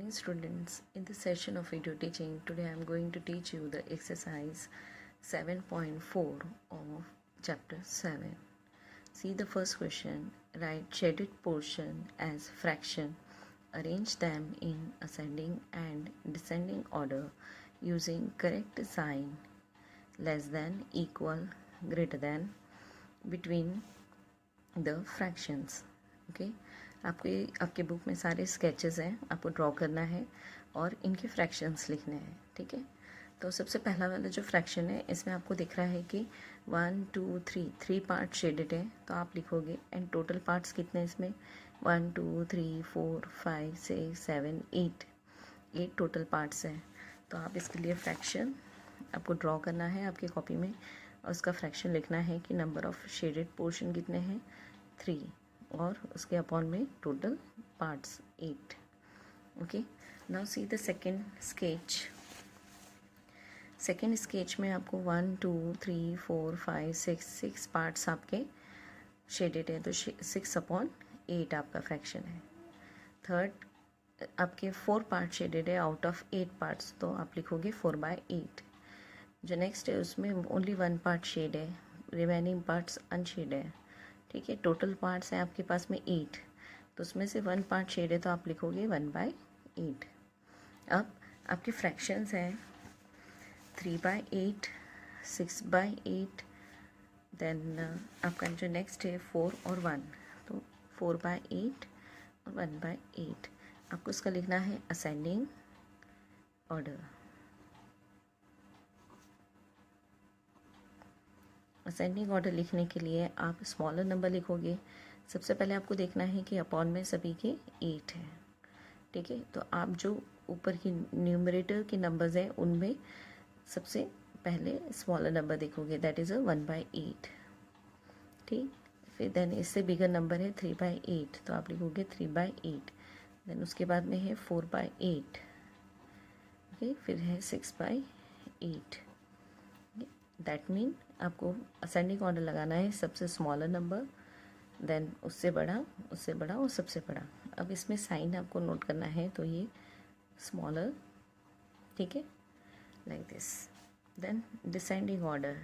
Morning students, in this session of video teaching, today I am going to teach you the exercise 7.4 of chapter 7. See the first question, write shaded portion as fraction, arrange them in ascending and descending order using correct sign less than, equal, greater than, between the fractions. Okay, आपके book में सारे sketches हैं, आपको draw करना है और इनके fractions लिखने हैं. ठीक है, तो सबसे पहला वाला जो फ्रैक्शन है इसमें आपको दिख रहा है कि 1 2 3 3 पार्ट शेडेड है, तो आप लिखोगे एंड टोटल पार्ट्स कितने हैं इसमें 1 2 3 4 5 6 7 8 टोटल पार्ट्स हैं. तो आप इसके लिए फ्रैक्शन आपको ड्रॉ करना है आपकी कॉपी में और उसका फ्रैक्शन लिखना है कि नंबर ऑफ शेडेड पोर्शन कितने हैं 3 और उसके अपॉन में total parts 8. Okay, now see the second sketch में आपको 1 2 3 4 5 6 पार्ट्स आपके शेडेड है, तो 6/8 आपका फ्रैक्शन है. थर्ड आपके 4 पार्ट शेडेड है आउट ऑफ 8 पार्ट्स, तो आप लिखोगे 4/8. जो नेक्स्ट है उसमें ओनली 1 पार्ट शेड है, रिमेनिंग पार्ट्स अनशेड है. ठीक है, टोटल पार्ट्स हैं आपके पास में 8, तो उसमें से 1 पार्ट शेड है, तो आप लिखोगे 1/8. अब आपके फ्रैक्शंस हैं 3/8 6/8, देन आपका जो नेक्स्ट है 4 और 1, तो 4/8 और 1/8. आपको इसका लिखना है असेंडिंग ऑर्डर. असेंडिंग ऑर्डर लिखने के लिए आप स्मॉलर नंबर लिखोगे. सबसे पहले आपको देखना है कि अपॉन में सभी के 8 है. ठीक है, तो आप जो ऊपर की न्यूमरेटर के नंबर्स हैं उनमें सबसे पहले स्मॉलर नंबर देखोगे, दैट इज़ 1/8. ठीक, फिर देन इससे बिगर नंबर है 3/8, तो आप लिखोगे 3/8. देन उसके बाद में है 4/8. ओके, फिर है 6/8. दैट मीन आपको असेंडिंग ऑर्डर लगाना है, सबसे स्मॉलर नंबर, देन उससे बड़ा, उससे बड़ा और सबसे बड़ा. अब इसमें साइन आपको नोट करना है, तो ये स्मॉलर. ठीक है, like this. Then descending order.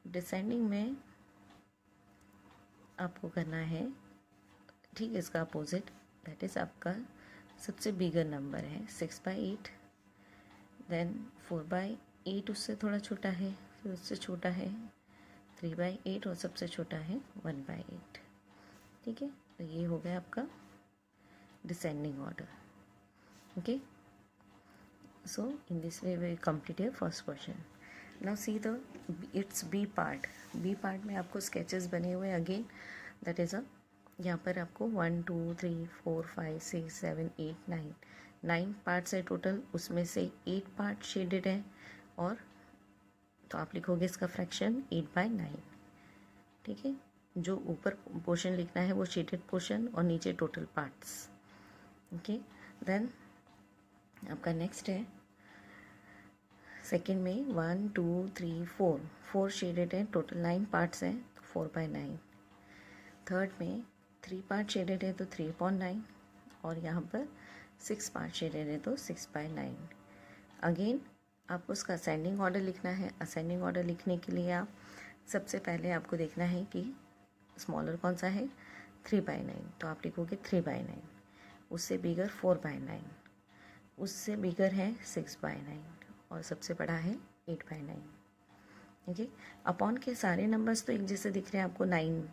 Descending में आपको करना है ठीक इसका अपोजिट, दैट इज़ आपका सबसे बिगर नंबर है 6/8, देन 4/8 उससे थोड़ा छोटा है, फिर उससे छोटा है 3/8 और सबसे छोटा है 1/8. ठीक है, तो ये हो गया आपका descending order. Okay, so in this way we complete first question. Now see the it's B part में आपको स्केचेस बने हुए अगेन, दैट इज़ यहाँ पर आपको 1 2 3 4 5 6 7 8 9 पार्ट्स है टोटल, उसमें से 8 पार्ट शेडेड है, और तो आप लिखोगे इसका फ्रैक्शन 8/9. ठीक है, जो ऊपर पोर्शन लिखना है वो शेडेड पोर्शन और नीचे टोटल पार्ट्स. ओके, देन आपका नेक्स्ट है सेकंड में 1 2 3 4 शेडेड है, टोटल 9 पार्ट्स हैं, तो 4/9. थर्ड में 3 पार्ट शेडेड है, तो 3/9, और यहाँ पर 6 पार्ट शेडेड है, तो 6/9. अगेन आपको उसका असेंडिंग ऑर्डर लिखना है. असेंडिंग ऑर्डर लिखने के लिए आप सबसे पहले आपको देखना है कि स्मॉलर कौन सा है 3/9, तो आप लिखोगे 3/9. उससे बिगर 4/9, उससे बिगर है 6/9 और सबसे बड़ा है 8/9. ठीक है, अपॉन के सारे नंबर्स तो एक जैसे दिख रहे हैं आपको 9,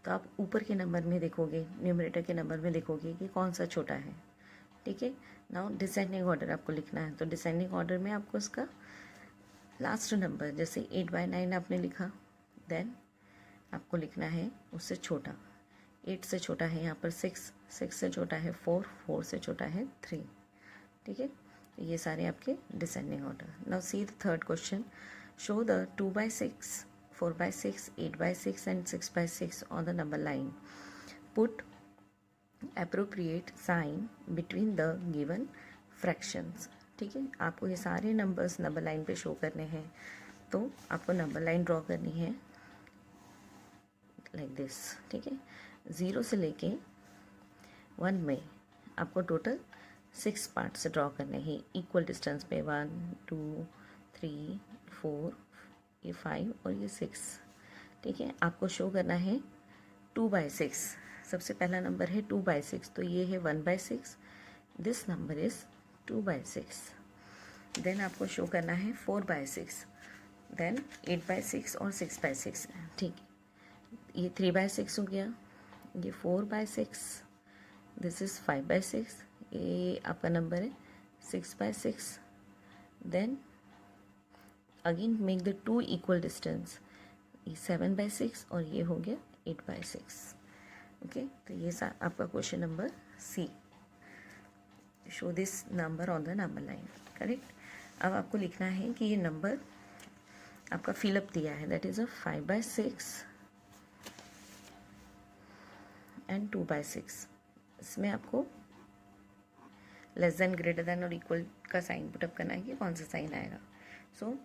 तो आप ऊपर के नंबर में देखोगे, न्यूमरेटर के नंबर में देखोगे कि कौन सा छोटा है. ठीक है, नाउ डिसेंडिंग ऑर्डर आपको लिखना है, तो डिसेंडिंग ऑर्डर में आपको उसका लास्ट नंबर, जैसे 8/9 आपने लिखा, देन आपको लिखना है उससे छोटा. 8 से छोटा है यहाँ पर 6 से छोटा है 4 से छोटा है 3. ठीक है, तो ये सारे आपके descending order. Now see the third question, show the 2/6 4/6 8/6 and 6/6 on the number line. Put appropriate sign between the given fractions. ठीक है, आपको ये सारे नंबर्स नंबर लाइन पे शो करने हैं, तो आपको नंबर लाइन ड्रॉ करनी है लाइक दिस. ठीक है, 0 से लेके 1 में आपको टोटल 6 पार्ट्स ड्रॉ करने हैं इक्वल डिस्टेंस पे, 1 2 3 4, ये 5 और ये 6। ठीक है, आपको शो करना है 2/6। सबसे पहला नंबर है 2/6, तो ये है 1/6, दिस नंबर इज़ 2/6। देन आपको शो करना है 4/6, देन 8/6 और 6/6। ठीक है, ये 3/6 हो गया, ये 4/6, दिस इज़ 5/6, ये आपका नंबर है 6/6। Then again make the 2 equal distance, ये 7/6 और ये हो गया 8/6। ओके, तो ये आपका question number C, show this number on the number line, correct. अब आपको लिखना है कि ये नंबर आपका फिलअप दिया है, दैट इज़ अ 5/6 एंड 2/6। इसमें आपको लेस देन, ग्रेटर देन और इक्वल का साइन पुटअप करना है कि कौन सा साइन आएगा। सो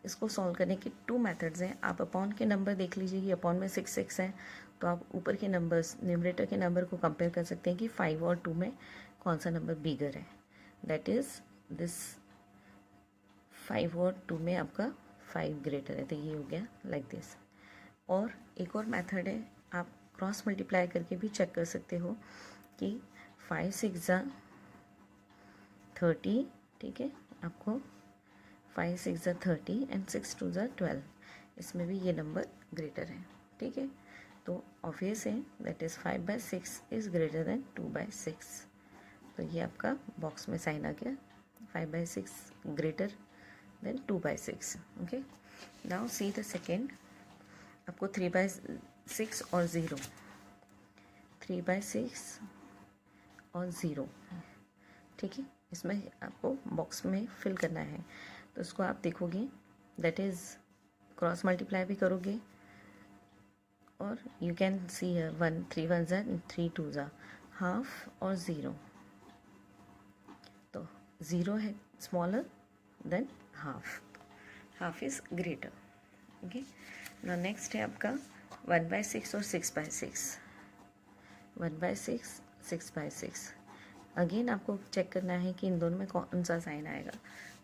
इसको सॉल्व करने के 2 मेथड्स हैं। आप अपॉन के नंबर देख लीजिए कि अपॉन में 6 6 है, तो आप ऊपर के नंबर्स, न्यूमरेटर के नंबर को कंपेयर कर सकते हैं कि 5 और 2 में कौन सा नंबर बिगर है। दैट इज़ दिस 5 और 2 में आपका 5 ग्रेटर है, तो ये हो गया लाइक दिस। और एक और मेथड है, आप क्रॉस मल्टीप्लाई करके भी चेक कर सकते हो कि 5 6 30, ठीक है, आपको 5 6 30 एंड 6 2 12, इसमें भी ये नंबर ग्रेटर है। ठीक है, तो ऑब्वियस है that is 5/6 is greater than 2/6। तो ये आपका बॉक्स में साइन आ गया, 5/6 greater than 2/6। Okay, now see the second, आपको 3/6 और 0, 3/6 और 0, ठीक है, इसमें आपको बॉक्स में फिल करना है। तो उसको आप देखोगे, दैट इज़ क्रॉस मल्टीप्लाई भी करोगे और यू कैन सी 1 3 1 3 2 हाफ और 0, तो 0 है smaller than half, half is greater. Okay, now next है आपका 1/6 और 6/6, 1/6 6/6। अगेन आपको चेक करना है कि इन दोनों में कौन सा साइन आएगा।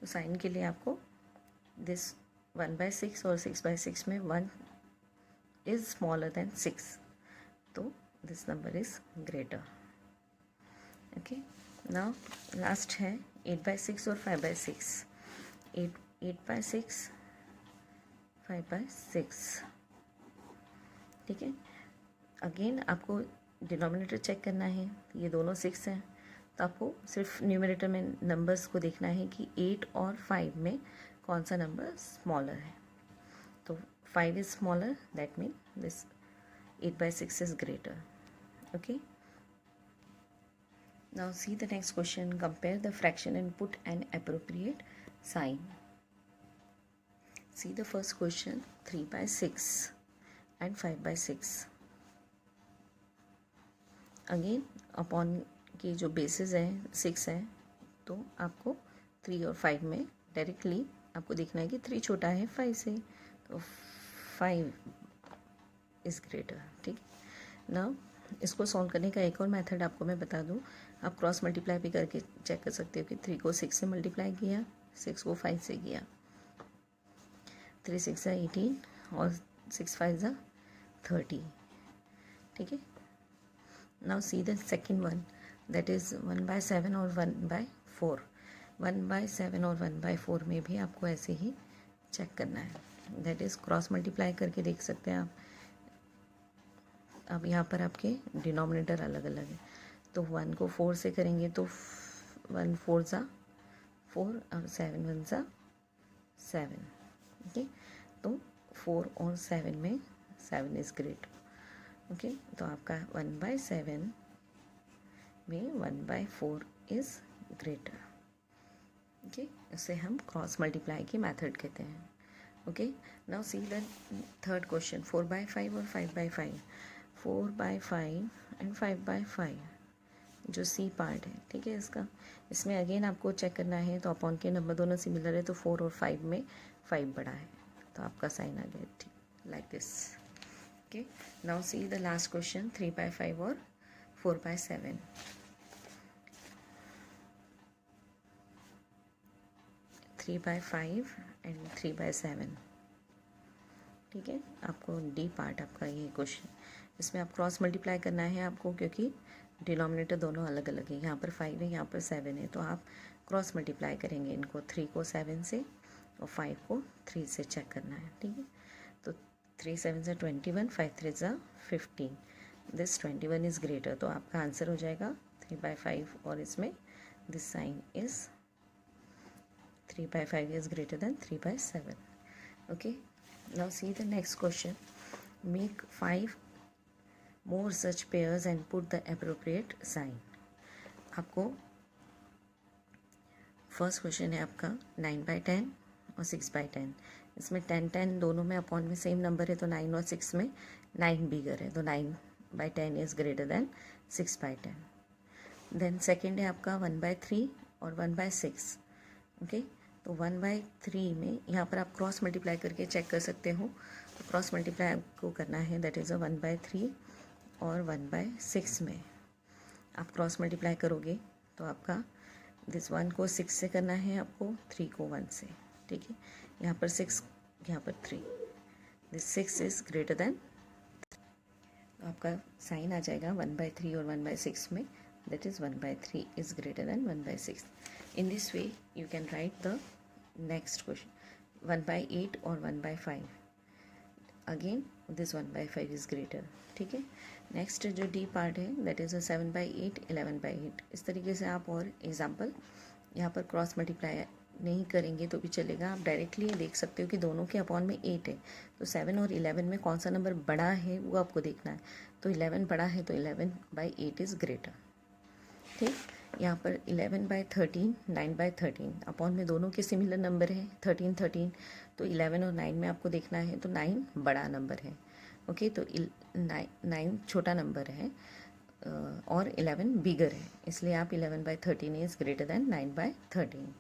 तो साइन के लिए आपको दिस 1/6 और 6/6 में 1 इज़ स्मॉलर देन 6, तो this number is greater. Okay, now last है 8/6 और 5/6, 8/6 5/6। ठीक है, अगेन आपको डिनोमिनेटर चेक करना है, ये दोनों 6 हैं, तो आपको सिर्फ न्यूमरेटर में नंबर्स को देखना है कि 8 और 5 में कौन सा नंबर स्मॉलर है। तो 5 is smaller, that mean this 8/6 is greater. Okay, now see the next question, compare the fraction and put an appropriate sign. See the first question, 3/6 and 5/6। Again upon की जो बेसिस है 6 है, तो आपको 3 और 5 में डायरेक्टली आपको देखना है कि 3 छोटा है 5 से, तो 5 इज़ ग्रेटर। ठीक, नाउ इसको सॉल्व करने का एक और मेथड आपको मैं बता दूं, आप क्रॉस मल्टीप्लाई भी करके चेक कर सकते हो कि 3 को 6 से मल्टीप्लाई किया, 6 को 5 से किया, 3 6 18 और 6 5 30। ठीक है, now see the second one, that is 1/7 और 1/4। 1/7 और 1/4 में भी आपको ऐसे ही चेक करना है, दैट इज़ क्रॉस मल्टीप्लाई करके देख सकते हैं आप। अब यहाँ पर आपके डिनोमिनेटर अलग अलग है, तो 1 को 4 से करेंगे तो 1 4 4 और 7 1 7। ओके, तो 4 और 7 में 7 इज़ ग्रेटर। ओके, तो आपका 1/7 में 1/4 इज़ ग्रेटर। ओके, इसे हम क्रॉस मल्टीप्लाई की मेथड कहते हैं। Okay, now see the third question, 4/5 और 5/5, 4/5 एंड 5/5 जो सी पार्ट है। ठीक है, इसमें अगेन आपको चेक करना है, तो अपॉन के नंबर दोनों सिमिलर है, तो 4 और 5 में 5 बड़ा है, तो आपका साइन आ गया, ठीक, like this. Okay, now see the last question, 3/5 और 4/7। 3/5 एंड 3/7। ठीक है, आपको डी पार्ट आपका ये क्वेश्चन, इसमें आप क्रॉस मल्टीप्लाई करना है आपको, क्योंकि डिनोमिनेटर दोनों अलग अलग है, यहाँ पर 5 है, यहाँ पर 7 है, तो आप क्रॉस मल्टीप्लाई करेंगे इनको, 3 को 7 से और 5 को 3 से चेक करना है। ठीक है, तो 3 7 से 21, 5 3 से 15, दिस 21 इज़ ग्रेटर, तो आपका आंसर हो जाएगा 3/5, और इसमें this sign is 3/5 is greater than 3/7. Okay, now see the next question. Make 5 more such pairs and put the appropriate sign. आपको फर्स्ट क्वेश्चन है आपका 9/10 और 6/10। इसमें 10 दोनों में अपॉन में सेम नंबर है, तो 9 और 6 में 9 बिगर है, तो 9/10 is greater than 6/10। Then second है आपका 1/3 और 1/6। ओके, तो 1/3 में यहाँ पर आप क्रॉस मल्टीप्लाई करके चेक कर सकते हो, तो क्रॉस मल्टीप्लाई आपको करना है, दैट इज़ 1/3 और 1/6 में आप क्रॉस मल्टीप्लाई करोगे तो आपका दिस 1 को 6 से करना है आपको, 3 को 1 से। ठीक है, यहाँ पर 6, यहाँ पर 3, दिस 6 इज़ ग्रेटर दैन, तो आपका साइन आ जाएगा 1/3 और 1/6 में, that is 1/3 is greater than 1/6. In this way you can write the next question, 1/8 or 1/5, again this 1/5 is greater। ठीक है, नेक्स्ट जो डी पार्ट है दैट इज़ 7/8, 11/8। इस तरीके से आप और एग्जाम्पल यहाँ पर क्रॉस मल्टीप्लाई नहीं करेंगे तो भी चलेगा, आप डायरेक्टली ये देख सकते हो कि दोनों के अपॉन में 8 है, तो 7 और 11 में कौन सा नंबर बड़ा है वो आपको देखना है, तो 11 बड़ा है, तो 11/8 इज़ ग्रेटर। ठीक, यहाँ पर 11/13, 9/13, अपॉन में दोनों के सिमिलर नंबर है, 13, तो 11 और 9 में आपको देखना है, तो 9 बड़ा नंबर है। ओके, तो 9 छोटा नंबर है और 11 बिगर है, इसलिए आप 11/13 is greater than 9/13।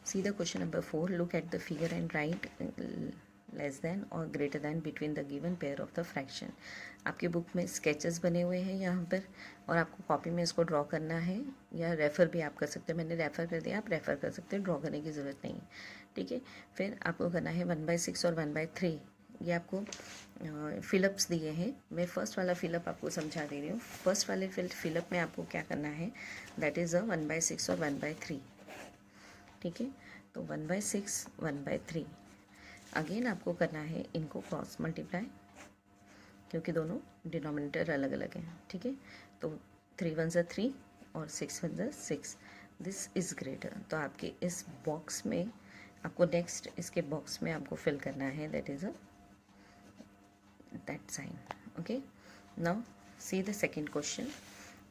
See the question number 4, look at the figure and write less than और greater than between the given pair of the fraction. आपके बुक में स्केचेस बने हुए हैं यहाँ पर, और आपको कॉपी में इसको ड्रॉ करना है, या रेफ़र भी आप कर सकते हो, मैंने रेफ़र कर दिया, आप रेफ़र कर सकते हो, ड्रॉ करने की ज़रूरत नहीं है। ठीक है, फिर आपको करना है 1/6 और 1/3, ये आपको फिलअप्स दिए हैं। मैं फ़र्स्ट वाला फिलअप आपको समझा दे रही हूँ। फर्स्ट वाले फिलअप में आपको क्या करना है, दैट इज़ 1/6 और 1/3। ठीक है, तो 1/6, 1/3, अगेन आपको करना है इनको क्रॉस मल्टीप्लाई, क्योंकि दोनों डिनोमिनेटर अलग अलग हैं। ठीक है, तो 3 1 ज़ा 3 और 6 1 ज़ा 6, दिस इज़ ग्रेटर, तो आपके इस बॉक्स में आपको नेक्स्ट इसके बॉक्स में आपको फिल करना है, that is that sign. Okay, now see the second question,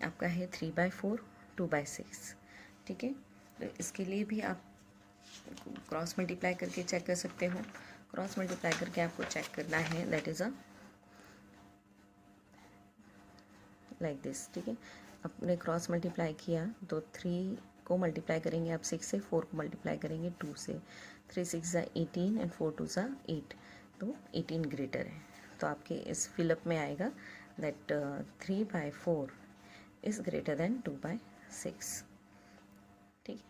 आपका है 3/4, 2/6। ठीक है, तो इसके लिए भी आप क्रॉस मल्टीप्लाई करके चेक कर सकते हो। क्रॉस मल्टीप्लाई करके आपको चेक करना है, दैट इज़ लाइक दिस। ठीक है, आपने क्रॉस मल्टीप्लाई किया तो 3 को मल्टीप्लाई करेंगे आप 6 से, 4 को मल्टीप्लाई करेंगे 2 से, 3 6 ज़ा 18 एंड 4 2 ज़ा 8, तो 18 ग्रेटर है, तो आपके इस फिलअप में आएगा दैट 3/4 इज़ ग्रेटर दैन 2/6। ठीक है,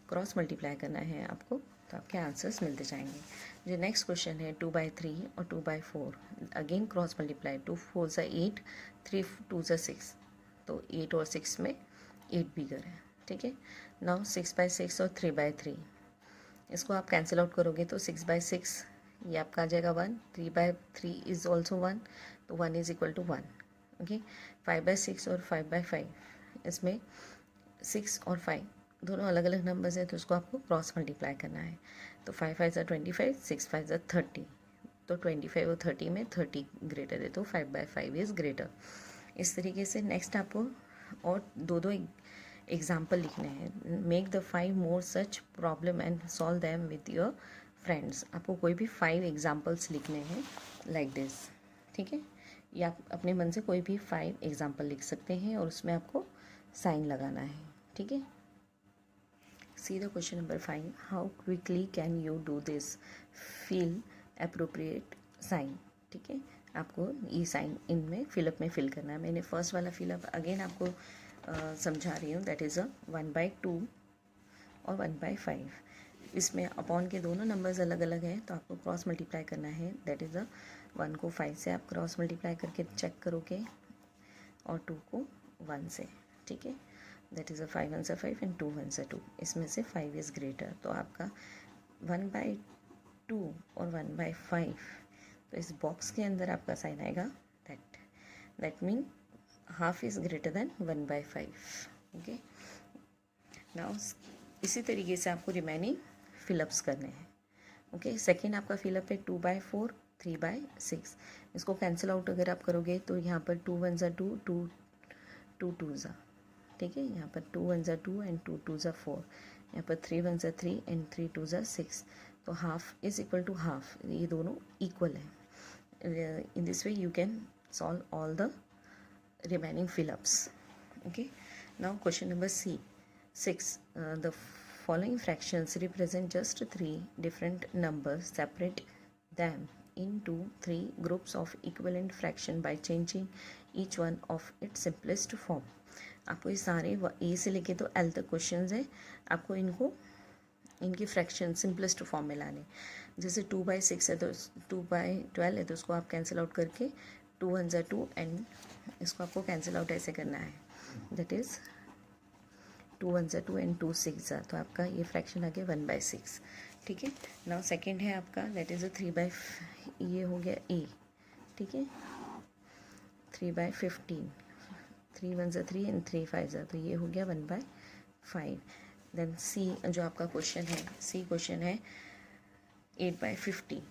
क्रॉस मल्टीप्लाई करना है आपको, तो आपके आंसर्स मिलते जाएंगे। जो नेक्स्ट क्वेश्चन है 2/3 और 2/4, अगेन क्रॉस मल्टीप्लाई, 2 4 ज़ा 8, 3 2 ज़ा 6, तो 8 और 6 में 8 बिगर है। ठीक है, नाउ 6/6 और 3/3, इसको आप कैंसिल आउट करोगे तो 6/6 ये आपका आ जाएगा 1, 3/3 इज़ ऑल्सो 1, तो 1 इज़ इक्वल टू 1। ओके, 5/6 और 5/5, इसमें 6 और 5 दोनों अलग अलग नंबर्स हैं, तो उसको आपको क्रॉस मल्टीप्लाई करना है, तो 5 5 ज़ा 25, 6 5 ज़ा 30, तो 25 और 30 में 30 ग्रेटर है, तो 5/5 इज़ ग्रेटर। इस तरीके से नेक्स्ट आपको और दो एग्जाम्पल लिखने हैं। Make the 5 more such problem and solve them with your friends. आपको कोई भी 5 एग्जाम्पल्स लिखने हैं लाइक दिस। ठीक है, या आप अपने मन से कोई भी 5 एग्जाम्पल लिख सकते हैं और उसमें आपको साइन लगाना है। ठीक है, see the question number 5, how quickly can you do this, fill appropriate sign. ठीक है, आपको ये साइन इनमें फिलअप में फिल करना है। मैंने फर्स्ट वाला फिलअप अगेन आपको समझा रही हूँ, दैट इज़ 1/2 और 1/5। इसमें अपॉन के दोनों नंबर्स अलग अलग हैं तो आपको क्रॉस मल्टीप्लाई करना है। दैट इज़ 1 को 5 से आप क्रॉस मल्टीप्लाई करके चेक करोगे और 2 को 1 से, ठीक है। दैट इज़ 5 1 से 5 एंड 2 1 से 2। इसमें से 5 इज़ ग्रेटर, तो आपका 1/2 और 1/5, तो इस बॉक्स के अंदर आपका साइन आएगा that mean half is greater than 1/5। Okay, now इसी तरीके से आपको रिमेनिंग फिलअप्स करने हैं। ओके, सेकेंड आपका फिलअप है 2/4 3/6। इसको कैंसिल आउट अगर आप करोगे तो यहाँ पर 2 1 ज़ा 2 2 2 ज़ा, ठीक है। यहाँ पर 2 1 ज़ा 2 एंड 2 2 ज़ा 4। यहाँ पर 3 1 ज़ा 3 एंड 3 2 ज़ा 6। तो half is equal to half, ये दोनों इक्वल है। In this way you can solve all the remaining fill-ups. Okay, now question number C6. The following fractions represent just 3 different numbers. Separate them into 3 groups of equivalent fraction by changing each one of its simplest form. आपको ये सारे ए से लेके तो L तक questions है, आपको इनकी फ्रैक्शन सिंपलेस्ट फॉर्म में लाने। जैसे 2/6 है तो 2/12 है तो उसको आप कैंसिल आउट करके 2 1 ज़ा 2 एंड इसको आपको कैंसिल आउट ऐसे करना है। दैट इज़ 2 1 ज़ा 2 एंड 2 6 ज़ा, तो आपका ये फ्रैक्शन आ गया 1/6, ठीक है। नाउ सेकेंड है आपका दैट इज़ ये हो गया ए, ठीक है। 3/15, 3 1 ज़ा 3 एंड 3 5 ज़ा, तो ये हो गया 1/5। देन सी जो आपका क्वेश्चन है, सी क्वेश्चन है 8/50।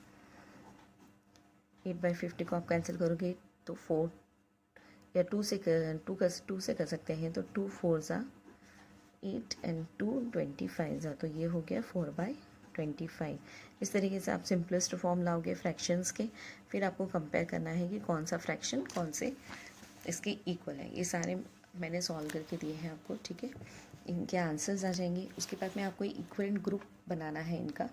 8/50 को आप कैंसिल करोगे तो 4 या 2 से कर सकते हैं, तो 2 4 ज़ा 8 एंड 2 25 ज़ा, तो ये हो गया 4/25। इस तरीके से आप सिंपलेस्ट फॉर्म लाओगे फ्रैक्शंस के, फिर आपको कंपेयर करना है कि कौन सा फ्रैक्शन कौन से इसके इक्वल है। ये सारे मैंने सॉल्व करके दिए हैं आपको, ठीक है। इनके आंसर्स आ जाएंगे। उसके बाद में आपको इक्विवेलेंट ग्रुप बनाना है इनका,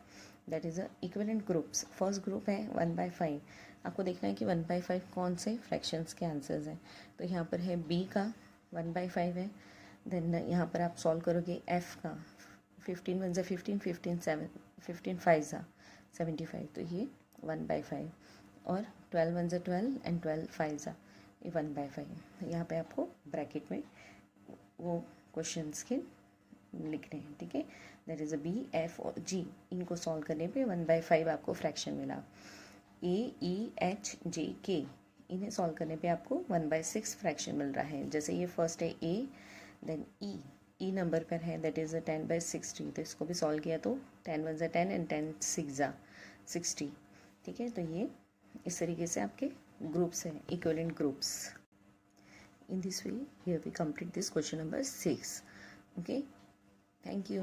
that is equivalent groups. First group है 1/5। आपको देखना है कि 1/5 कौन से फ्रैक्शंस के आंसर्स हैं। तो यहाँ पर है बी का 1/5 है। देन यहाँ पर आप सॉल्व करोगे एफ़ का 15 1 ज़ा 15 15 5 ज़ा 75, तो ये 1/5। और 12 1 ज़ा 12 एंड 12 5 ज़ा, ये 1/5। यहाँ पे आपको ब्रैकेट में वो क्वेश्चंस के लिखने हैं, ठीक है। दैट इज़ बी एफ और जी, इनको सॉल्व करने पे 1/5 आपको फ्रैक्शन मिला। ए ई एच जे के, इन्हें सॉल्व करने पे आपको 1/6 फ्रैक्शन मिल रहा है। जैसे ये फर्स्ट है ए, देन ई नंबर पर है दैट इज़ 10/60, तो इसको भी सॉल्व किया तो 10 1 ज़ा 10 एंड 10 6 ज़ा 60, ठीक है। तो ये इस तरीके से आपके ग्रुप्स हैं, equivalent groups. In this way, here we complete this question number 6. Okay, thank you.